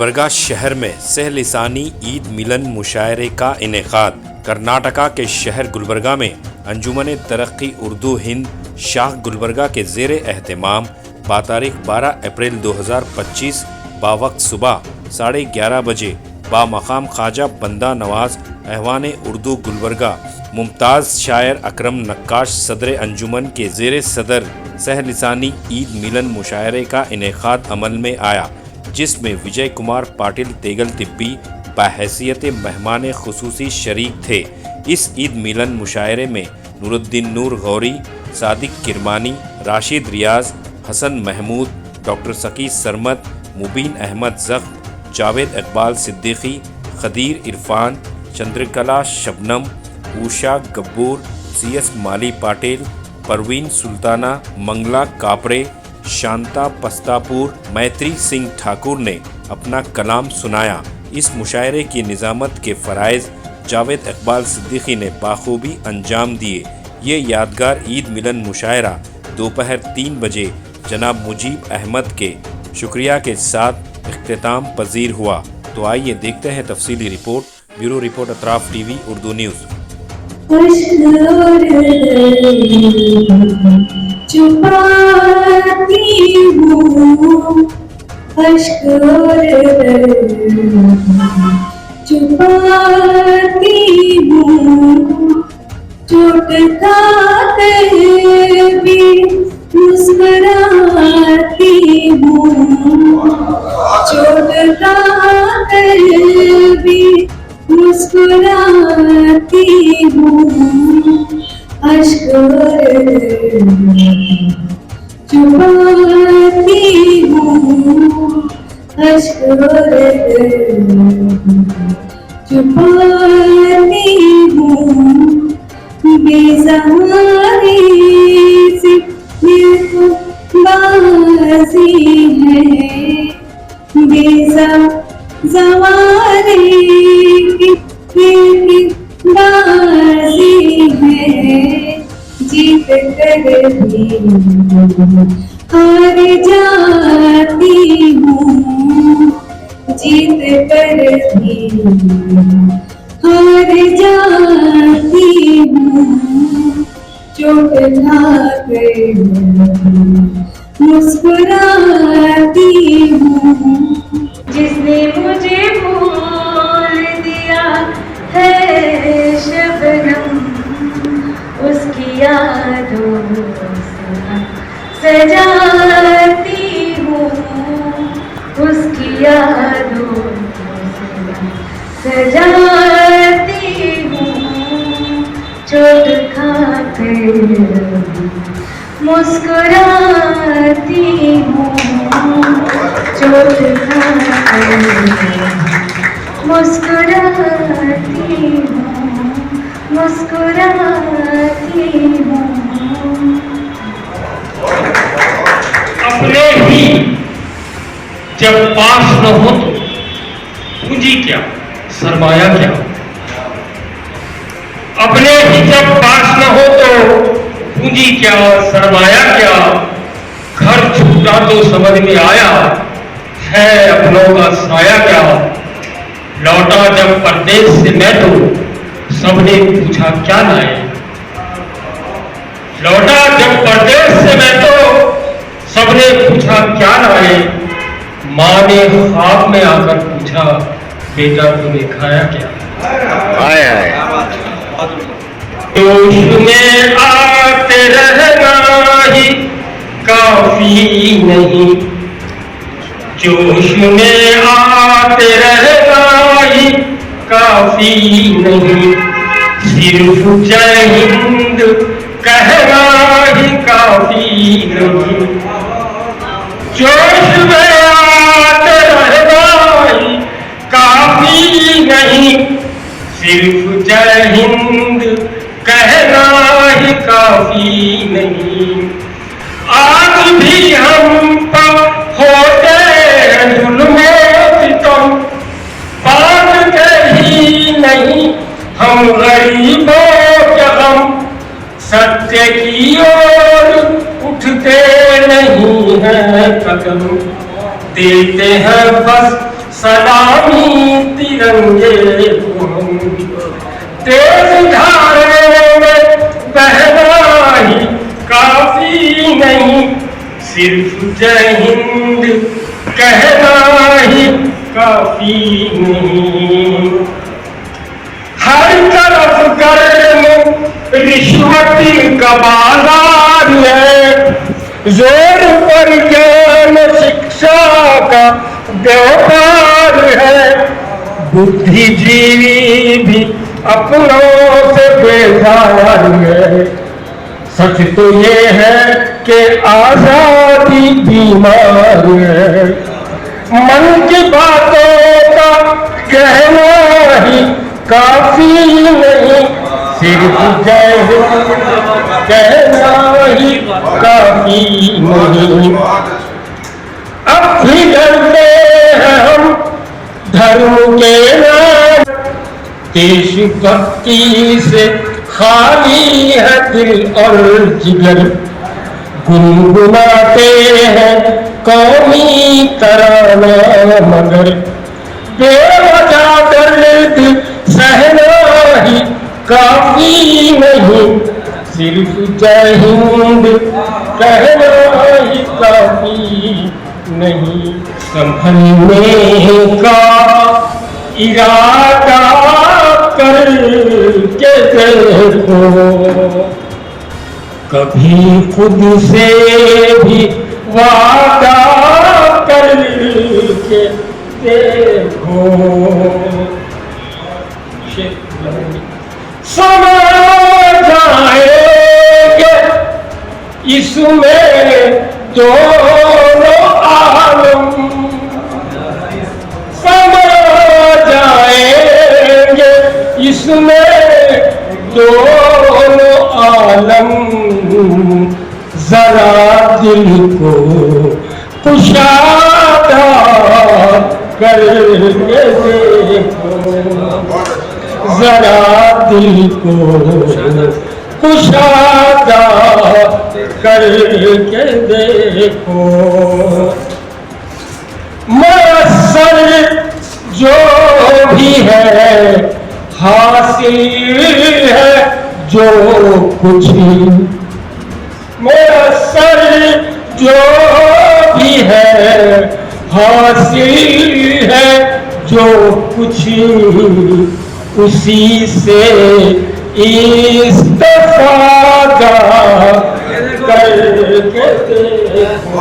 गुलबर्गा शहर में सह-लिसानी ईद मिलन मुशायरे का इनेकाद। कर्नाटका के शहर गुलबर्गा में अंजुमन तरक्की उर्दू हिंद शाह गुलबर्गा के ज़ेर एहतमाम बातारीख 12 अप्रैल 2025 बावक्त सुबह 11:30 बजे बामकाम ख्वाजा बंदा नवाज ऐवान उर्दू गुलबर्गा मुमताज़ शायर अकरम नक्काश सदर अंजुमन के ज़ेर सदर सह-लिसानी ईद मिलन मुशायरे का इनेकाद अमल में आया, जिसमें विजय कुमार पाटिल तेगल तिब्बी बहैसियत मेहमान खुसूसी शरीक थे। इस ईद मिलन मुशायरे में नूरुद्दीन नूर गौरी, सादिक किरमानी, राशिद रियाज, हसन महमूद, डॉक्टर सकी सरमद, मुबीन अहमद ज़ख्म, जावेद इकबाल सिद्दीकी, खदीर इरफान, चंद्रकला शबनम, ऊषा गब्बूर, CS माली पाटिल, परवीन सुल्ताना, मंगला कापरे, शांता पस्तापुर, मैत्री सिंह ठाकुर ने अपना कलाम सुनाया। इस मुशायरे की निज़ामत के फ़राइज़ जावेद इकबाल सिद्दीकी ने बाखूबी अंजाम दिए। ये यादगार ईद मिलन मुशायरा दोपहर 3 बजे जनाब मुजीब अहमद के शुक्रिया के साथ इख्तिताम पजीर हुआ। तो आइए देखते हैं तफसीली report. Bureau report Atraf TV Urdu news. छुपाती हूँ अश्क और छुपाती हूँ चोट खाकर भी मुस्कुराती हूँ, चोट खाकर भी मुस्कुराती हूँ, अश्क छुपाती हूँ, अश्क छुपाती हूँ, बेसहारे से दिल को बाज़ी है, बेसहारे की बाज़ी है, जीत कर भी हार जाती हूँ, जीत कर भी हार जाती हूँ, चोट खाकर मुस्कुराती हूँ। जिसने मुझे बोल दिया है शबनम, उसकी यादों से सजाती हूँ, उसकी यादों से सजाती हूँ, चोट खाकर मुस्कुराती हूँ, चोट खाकर मुस्कुराती हूँ, मुस्कुराती हूँ। अपने ही जब पास न हो तो पूंजी क्या, सरमाया क्या। अपने ही जब पास न हो तो पूंजी क्या, सरमाया क्या। घर छूटा तो समझ में आया है अपनों का साया क्या। लौटा जब परदेश से मैं तो सबने पूछा क्या लाए। लौटा जब परदेश से मैं तो सबने पूछा क्या लाए। माँ ने ख्वाब में आकर पूछा बेटा तूने खाया क्या। जोश में आते रहना ही काफी नहीं, जोश में आते रहना ही काफी नहीं, सिर्फ जय हिंद कहना ही काफी नहीं। जोश में आते रहना ही काफी नहीं, सिर्फ जय हिंद कहना ही काफी नहीं। आज भी हम पर होते हैं जुल्म सितम, बांटते ही नहीं हम गरीबों के गम। सत्य की ओर उठते नहीं हैं कदम, देते हैं बस सलामी तिरंगे को हम तेज धारों में बहना ही काफी नहीं, सिर्फ जय हिंद कहना ही काफी नहीं। हर तरफ गर्म रिश्वत का बाजार है, जोर पर ज्ञान शिक्षा का व्यापार है। बुद्धिजीवी भी अपनों से बेजार है। सच तो ये है कि आजादी बीमार है। मन की बातों का कहना ही काफी नहीं, सिर्फ जय हिंद कहना ही काफी नहीं। अब भी डरते हैं हम धर्म के नाम, देशभक्ति से खाली है दिल और जिगर। गुनगुनाते हैं कौमी तराना मगर बेवजह दर्द सहना ही काफी नहीं, सिर्फ जय हिंद कहना ही काफी नहीं। संभलने का इरादा करके देखो, कभी खुद से भी वादा करके देखो। समझ जाएंगे इसमें दोनों आलम, समझ जाएंगे इसमें दोनों आलम। जरा दिल को कुशादा करके देखो, जरा दिल को कुशादा करके देखो। मयस्सर जो भी है हासिल है जो कुछ, मयस्सर जो भी है हासिल है जो कुछ, उसी से इस्तेफादा करके देखो,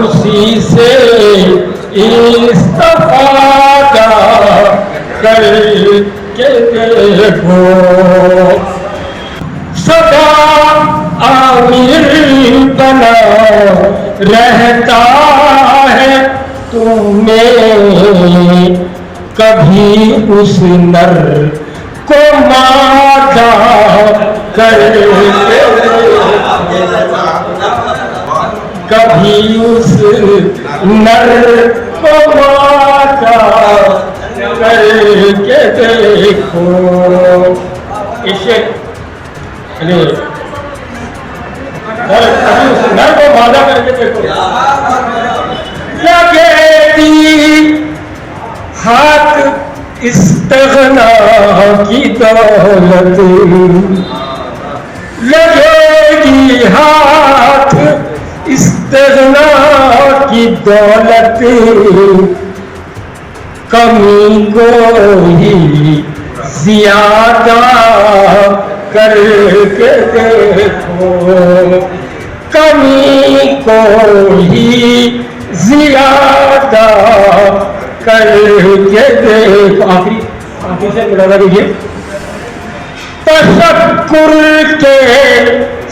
उसी से इस्तेफादा करके देखो। सदा आमिर बना रहता है तुम्हें, कभी उस नर को मादा करके, कभी उस नर को मादा करके देखो। इसे कभी उस नर को मादा करके देखो। लगेगी हाथ इस्तिग़ना की दौलत, लगेगी हाथ इस्तिग़ना की दौलत, कमी को ही ज़ियादा करके देखो, कमी को ही ज़ियादा करके देखो। आखिरी से मिला दीजिए। तशक्कुर के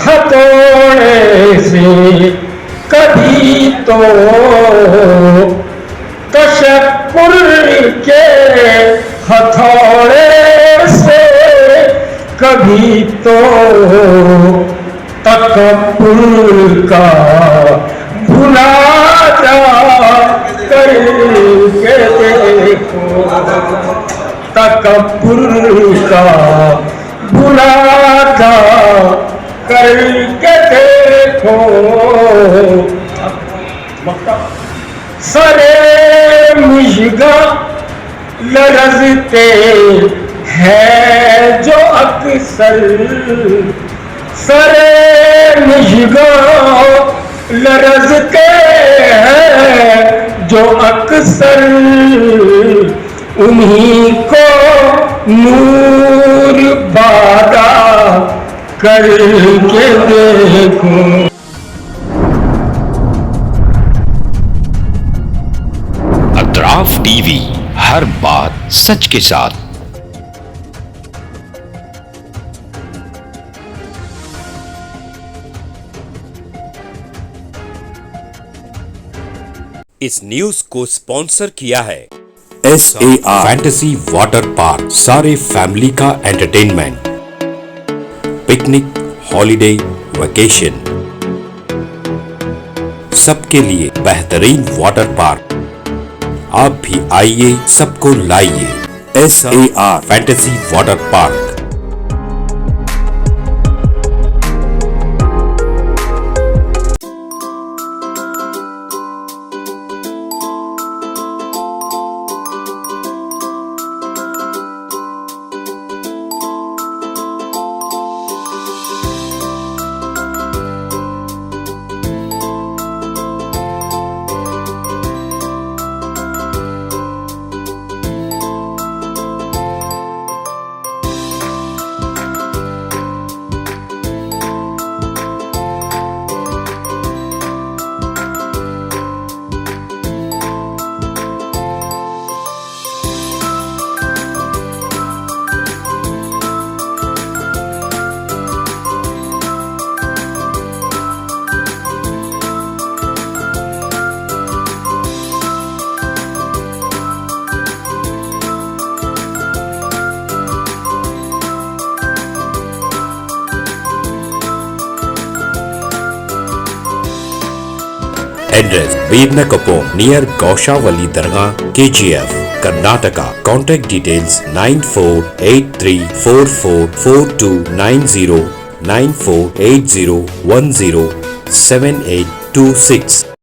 हथौड़े से कभी तो, तशक्कुर के हथौड़े से कभी तो, तकब्बुर का भुला जा करके देखो, तकब्बुर का भुला जा करके देखो। सरे मुझगा लरजते हैं जो अक्सर, सरे मुझगा लरजते हैं जो अक्सर, उन्हीं को नूर बादा करके देखो। अतराफ टीवी, हर बात सच के साथ। इस न्यूज को स्पॉन्सर किया है SAR फैंटेसी वाटर पार्क, सारे फैमिली का एंटरटेनमेंट, पिकनिक, हॉलिडे, वेकेशन, सबके लिए बेहतरीन वाटर पार्क। आप भी आइए, सबको लाइए। SAR fantasy water park. Address Birnakapom near Gaushavali Dargah, KGF, Karnataka. Contact details 9483444290 9480107826.